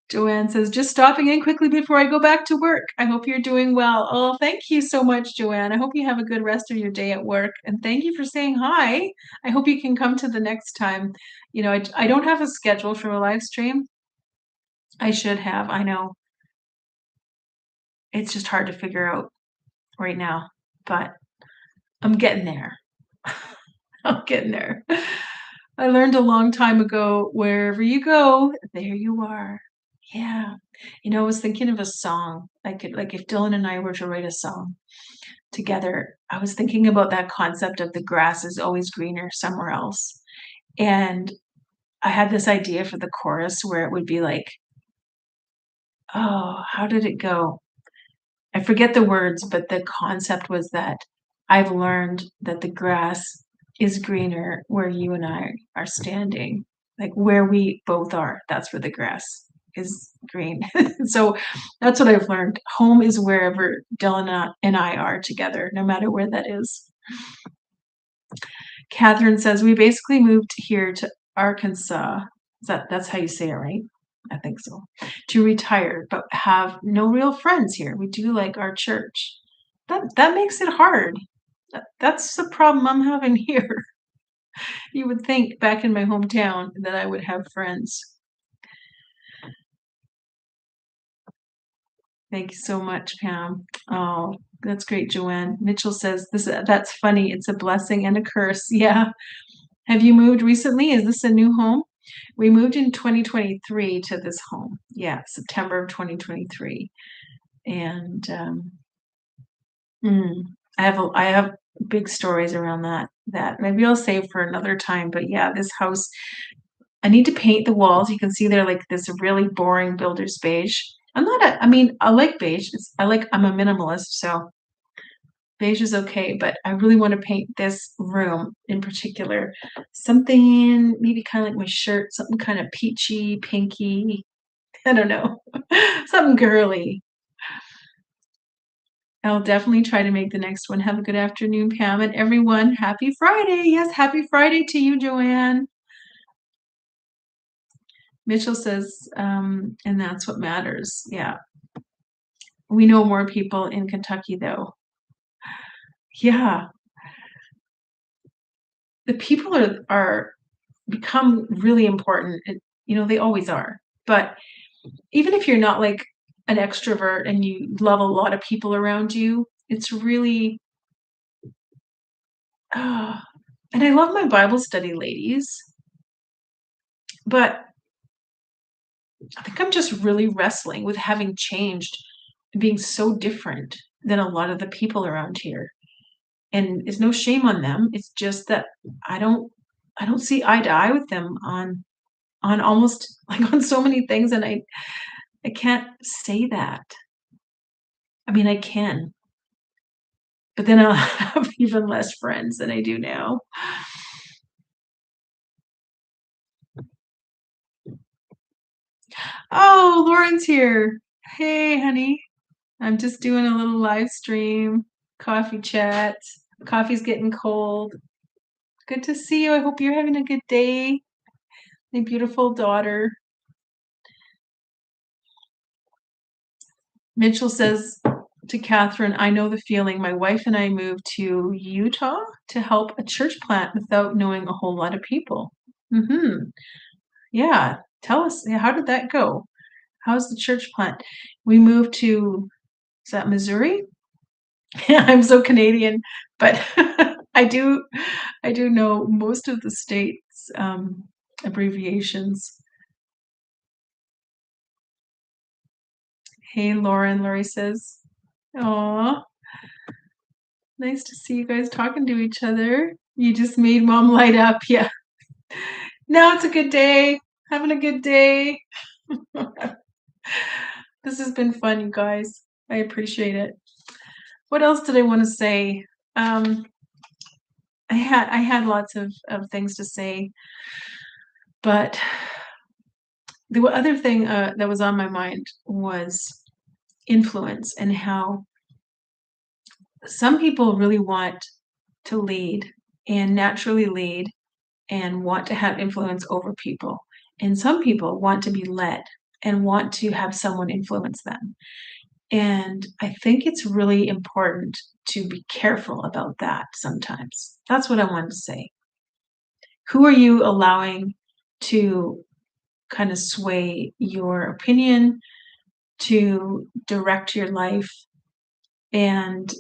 Joanne says, just stopping in quickly before I go back to work. I hope you're doing well. Oh, thank you so much, Joanne. I hope you have a good rest of your day at work. And thank you for saying hi. I hope you can come to the next time. You know, I don't have a schedule for a live stream. I should have. I know. It's just hard to figure out right now, but I'm getting there. I'm getting there. I learned a long time ago, wherever you go, there you are. Yeah. You know, I was thinking of a song. I could, like, if Dylan and I were to write a song together, I was thinking about that concept of the grass is always greener somewhere else. And I had this idea for the chorus where it would be like, oh, how did it go? I forget the words, but the concept was that I've learned that the grass is greener where you and I are standing. Like where we both are, that's where the grass is green. So that's what I've learned. Home is wherever Dylan and I are together, no matter where that is. Catherine says, we basically moved here to Arkansas. That's how you say it, right? I think so. To retire, but have no real friends here. We do like our church. That makes it hard. That's the problem I'm having here. You would think back in my hometown that I would have friends. Thank you so much, Pam. Oh, that's great, Joanne. Mitchell says that's funny. It's a blessing and a curse. Yeah. Have you moved recently? Is this a new home? We moved in 2023 to this home. Yeah, September of 2023. And mm, I have big stories around that maybe I'll save for another time. But yeah, this house, I need to paint the walls. You can see they're like this really boring builder's beige. I mean, I like beige. I'm a minimalist, so beige is okay, but I really want to paint this room in particular. Something maybe kind of like my shirt, something kind of peachy, pinky. I don't know. Something girly. I'll definitely try to make the next one. Have a good afternoon, Pam, and everyone. Happy Friday. Yes, happy Friday to you, Joanne. Mitchell says, and that's what matters. Yeah. We know more people in Kentucky, though. Yeah. The people are become really important. They always are. But even if you're not like an extrovert and you love a lot of people around you, it's really, and I love my Bible study ladies, but I think I'm just really wrestling with having changed and being so different than a lot of the people around here. And there's no shame on them. It's just that I don't I don't see eye to eye with them on almost like on so many things, and I can't say that. I mean, I can, but then I'll have even less friends than I do now. Oh, Lauren's here. Hey, honey. I'm just doing a little live stream, coffee chat. Coffee's getting cold. Good to see you. I hope you're having a good day. My beautiful daughter. Mitchell says to Catherine, I know the feeling. My wife and I moved to Utah to help a church plant without knowing a whole lot of people. Mm-hmm. Yeah. Tell us, how did that go? How's the church plant? We moved to, is that Missouri? I'm so Canadian, but I do know most of the states abbreviations. Hey, Lauren. Laurie says, "Aw, nice to see you guys talking to each other. You just made mom light up." Yeah. Now it's a good day. Having a good day. This has been fun, you guys. I appreciate it. What else did I want to say? Um, I had lots of things to say, but the other thing that was on my mind was influence and how some people really want to lead and naturally lead and want to have influence over people. And some people want to be led and want to have someone influence them. And I think it's really important to be careful about that sometimes. That's what I wanted to say. Who are you allowing to kind of sway your opinion, to direct your life? And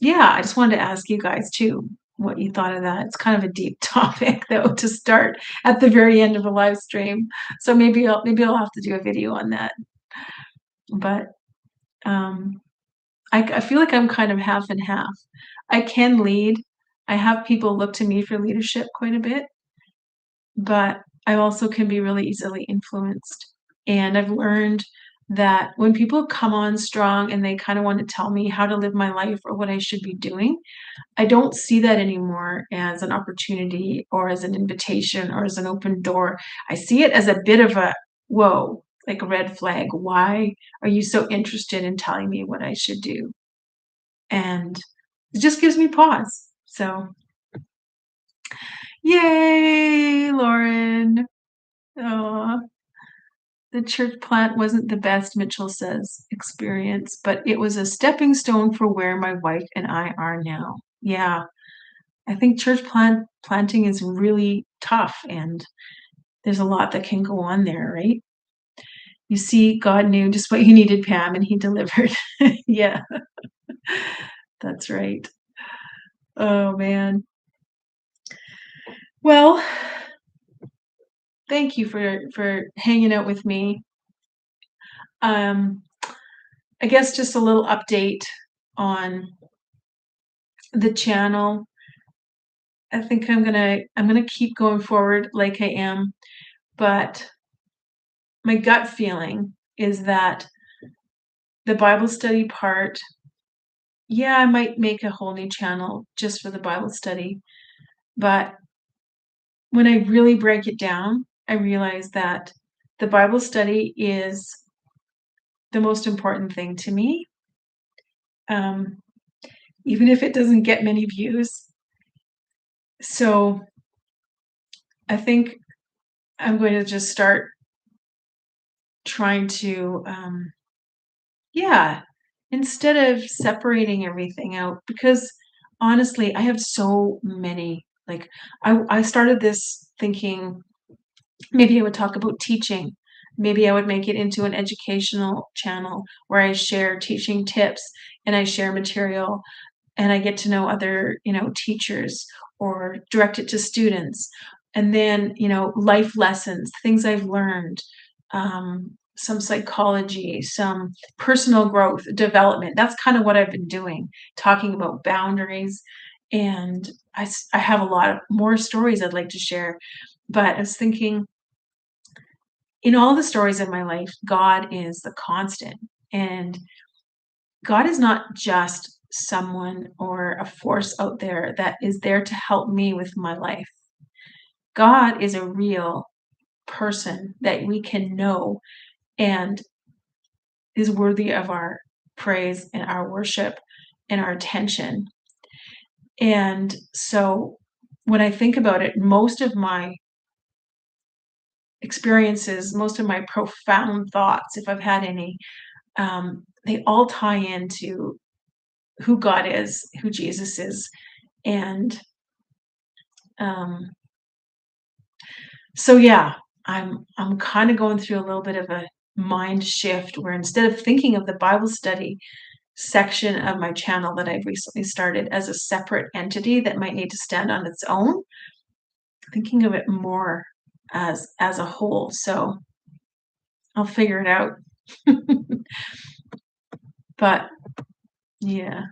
yeah, I just wanted to ask you guys too what you thought of that. It's kind of a deep topic though to start at the very end of a live stream. So maybe I'll have to do a video on that. But um I feel like I'm kind of half and half. I can lead. I have people look to me for leadership quite a bit, but I also can be really easily influenced. And I've learned that when people come on strong and they kind of want to tell me how to live my life or what I should be doing, I don't see that anymore as an opportunity or as an invitation or as an open door. I see it as a bit of a whoa, like a red flag. Why are you so interested in telling me what I should do? And it just gives me pause. So, yay, Lauren. Oh, the church plant wasn't the best, Mitchell says, experience, but it was a stepping stone for where my wife and I are now. Yeah, I think planting is really tough, and there's a lot that can go on there, right? You see, God knew just what you needed, Pam, and He delivered. Yeah, that's right. Oh man. Well, thank you for hanging out with me. Um, I guess just a little update on the channel. I think I'm gonna keep going forward like I am, but my gut feeling is that the Bible study part, yeah, I might make a whole new channel just for the Bible study, but when I really break it down, I realize that the Bible study is the most important thing to me. Um, Even if it doesn't get many views. So I think I'm going to just start trying to, yeah, instead of separating everything out, because honestly, I have so many. Like, I started this thinking maybe I would talk about teaching. Maybe I would make it into an educational channel where I share teaching tips and I share material and I get to know other, teachers or direct it to students. And then, life lessons, things I've learned, some psychology, some personal growth, development. That's kind of what I've been doing, talking about boundaries. And I have a lot of more stories I'd like to share. But I was thinking, in all the stories of my life, God is the constant. And God is not just someone or a force out there that is there to help me with my life. God is a real person that we can know and is worthy of our praise and our worship and our attention. And so when I think about it, most of my experiences, most of my profound thoughts, if I've had any, they all tie into who God is, who Jesus is. And um, so yeah, I'm kind of going through a little bit of a mind shift where instead of thinking of the Bible study section of my channel that I've recently started as a separate entity that might need to stand on its own, thinking of it more as a whole. So I'll figure it out. But yeah,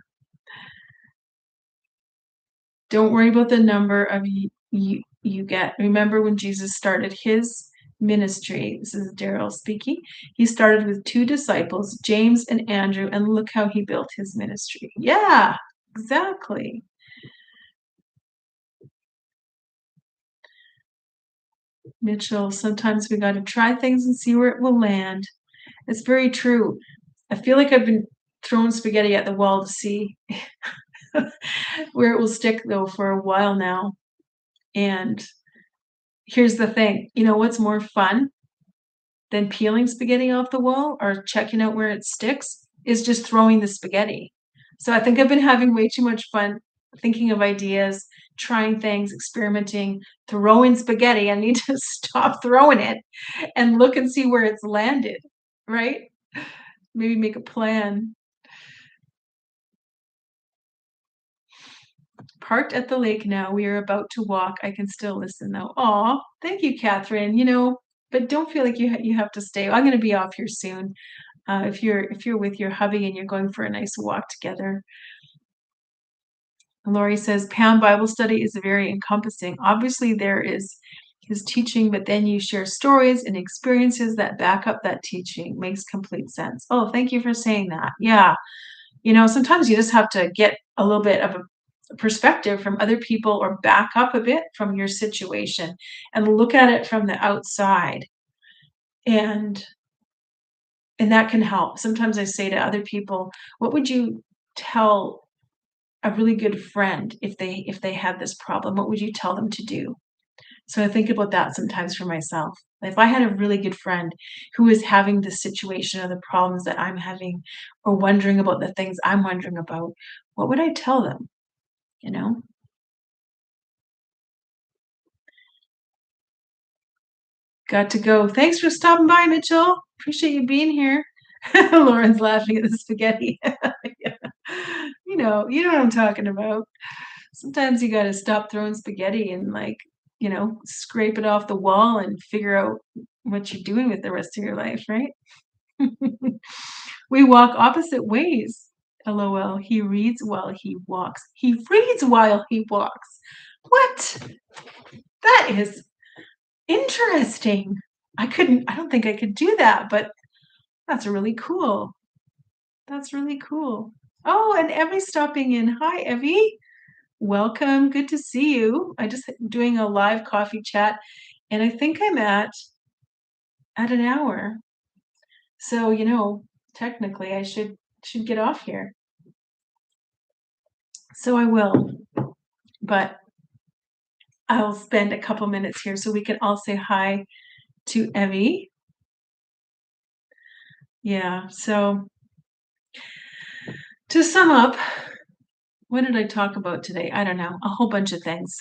don't worry about the number of you get. Remember when Jesus started his ministry? This is Daryl speaking. He started with two disciples, James and Andrew, and look how he built his ministry. Yeah, exactly. Mitchell, sometimes we got to try things and see where it will land. It's very true. I feel like I've been throwing spaghetti at the wall to see where it will stick, though, for a while now. And here's the thing, what's more fun than peeling spaghetti off the wall or checking out where it sticks is just throwing the spaghetti. So I think I've been having way too much fun thinking of ideas, trying things, experimenting, throwing spaghetti. I need to stop throwing it and look and see where it's landed, right? Maybe make a plan. Parked at the lake now. We are about to walk. I can still listen though. Aw, thank you, Catherine. But don't feel like you have to stay. I'm going to be off here soon. If you're with your hubby and you're going for a nice walk together. Lori says, Pam, Bible study is very encompassing. Obviously, there is his teaching, but then you share stories and experiences that back up that teaching. Makes complete sense. Oh, thank you for saying that. Yeah. Sometimes you just have to get a little bit of a perspective from other people or back up a bit from your situation and look at it from the outside. And that can help. Sometimes I say to other people, what would you tell a really good friend if they had this problem? What would you tell them to do? So I think about that sometimes for myself. If I had a really good friend who is having this situation or the problems that I'm having or wondering about the things I'm wondering about, what would I tell them? You know? Got to go. Thanks for stopping by, Mitchell. Appreciate you being here. Lauren's laughing at the spaghetti. Yeah. You know what I'm talking about. Sometimes you gotta stop throwing spaghetti and, like, scrape it off the wall and figure out what you're doing with the rest of your life, right? We walk opposite ways. LOL. He reads while he walks. He reads while he walks. What? That is interesting. I don't think I could do that, but that's really cool. That's really cool. Oh, and Evie's stopping in. Hi, Evie. Welcome. Good to see you. I just doing a live coffee chat, and I think I'm at an hour. So, technically I should get off here. So I will, but I'll spend a couple minutes here so we can all say hi to Evie. Yeah, so to sum up, what did I talk about today? I don't know, a whole bunch of things.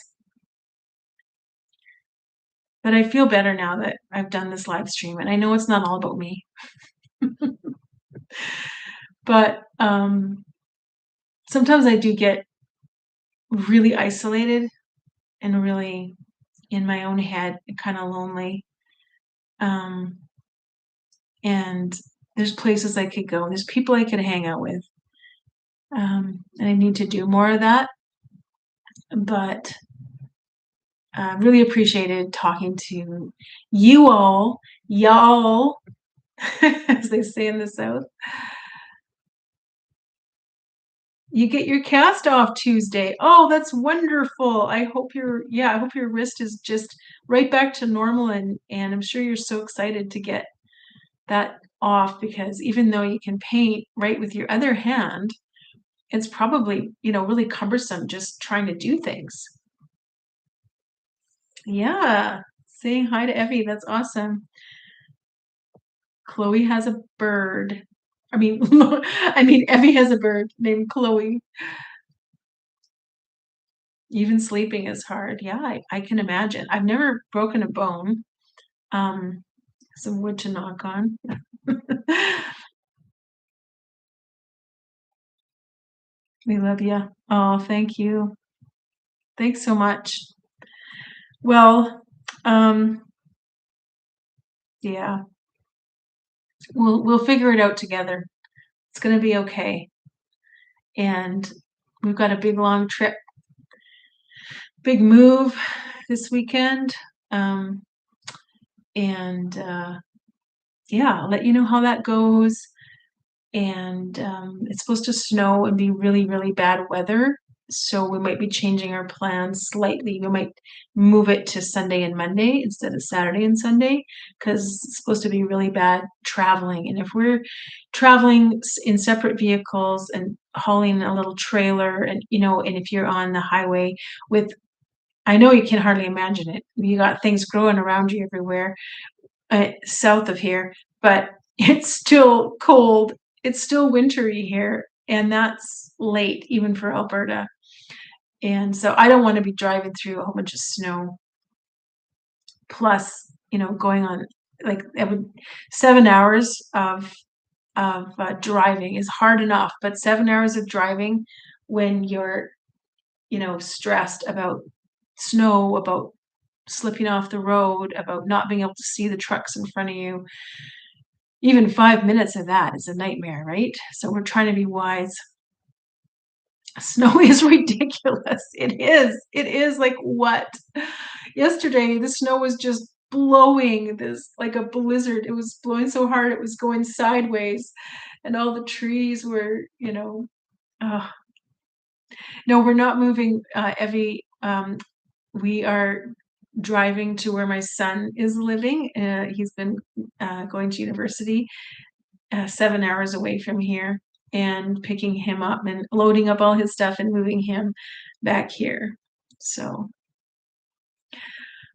But I feel better now that I've done this live stream, and I know it's not all about me. But sometimes I do get really isolated and really in my own head and kind of lonely. Um, and there's places I could go. There's people I could hang out with. And I need to do more of that. But really appreciated talking to you all, y'all, as they say in the South. You get your cast off Tuesday. Oh, that's wonderful. I hope your wrist is just right back to normal, and I'm sure you're so excited to get that off, because even though you can paint right with your other hand, it's probably, really cumbersome just trying to do things. Yeah. Saying hi to Evie. That's awesome. Chloe has a bird. I mean, Evie has a bird named Chloe. Even sleeping is hard. Yeah, I can imagine. I've never broken a bone. Some wood to knock on. We love you. Oh, thank you. Thanks so much. Well, yeah, we'll figure it out together. It's gonna be okay. And we've got a big long trip, big move this weekend. And yeah, I'll let you know how that goes. And it's supposed to snow and be really, really bad weather. So we might be changing our plans slightly. We might move it to Sunday and Monday instead of Saturday and Sunday, because it's supposed to be really bad traveling. And if we're traveling in separate vehicles and hauling a little trailer, and and if you're on the highway with, I know you can hardly imagine it. You got things growing around you everywhere, south of here, but it's still cold. It's still wintry here, and that's late even for Alberta. And so I don't want to be driving through a whole bunch of snow. Plus, going on, like, 7 hours of driving is hard enough, but 7 hours of driving when you're stressed about snow, about slipping off the road, about not being able to see the trucks in front of you. Even 5 minutes of that is a nightmare, right? So we're trying to be wise. Snow is ridiculous. It is. It is like, what? Yesterday, the snow was just blowing this like a blizzard. It was blowing so hard it was going sideways, and all the trees were, uh, no, we're not moving, Evie. We are driving to where my son is living. He's been going to university 7 hours away from here, and picking him up and loading up all his stuff and moving him back here. So,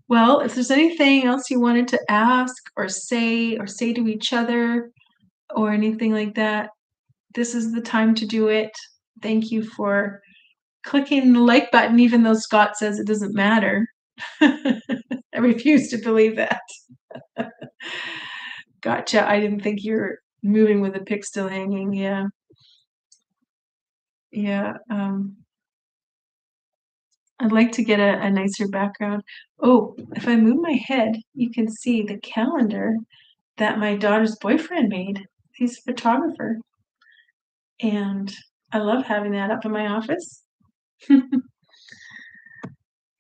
well, if there's anything else you wanted to ask or say to each other or anything like that, this is the time to do it. Thank you for clicking the like button, even though Scott says it doesn't matter. I refuse to believe that. Gotcha. I didn't think you're moving with the pic still hanging. Yeah. Yeah. I'd like to get a nicer background. Oh, if I move my head, you can see the calendar that my daughter's boyfriend made. He's a photographer. And I love having that up in my office.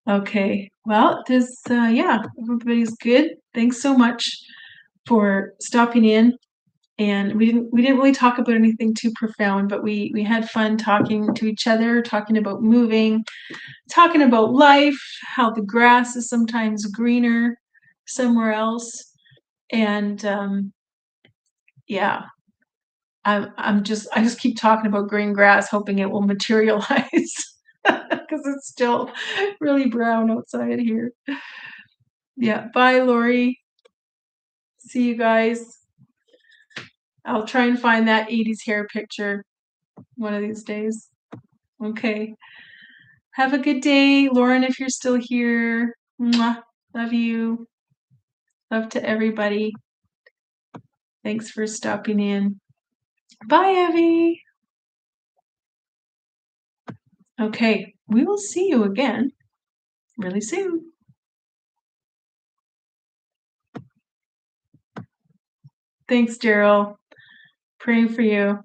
Okay. Well, yeah, everybody's good. Thanks so much for stopping in. And we didn't really talk about anything too profound, but we had fun talking to each other, talking about moving, talking about life, how the grass is sometimes greener somewhere else. And yeah, I just keep talking about green grass, hoping it will materialize because it's still really brown outside here. Yeah, bye, Lori. See you guys. I'll try and find that 80s hair picture one of these days. Okay. Have a good day, Lauren, if you're still here. Mwah. Love you. Love to everybody. Thanks for stopping in. Bye, Evie. Okay, we will see you again really soon. Thanks, Daryl. Praying for you.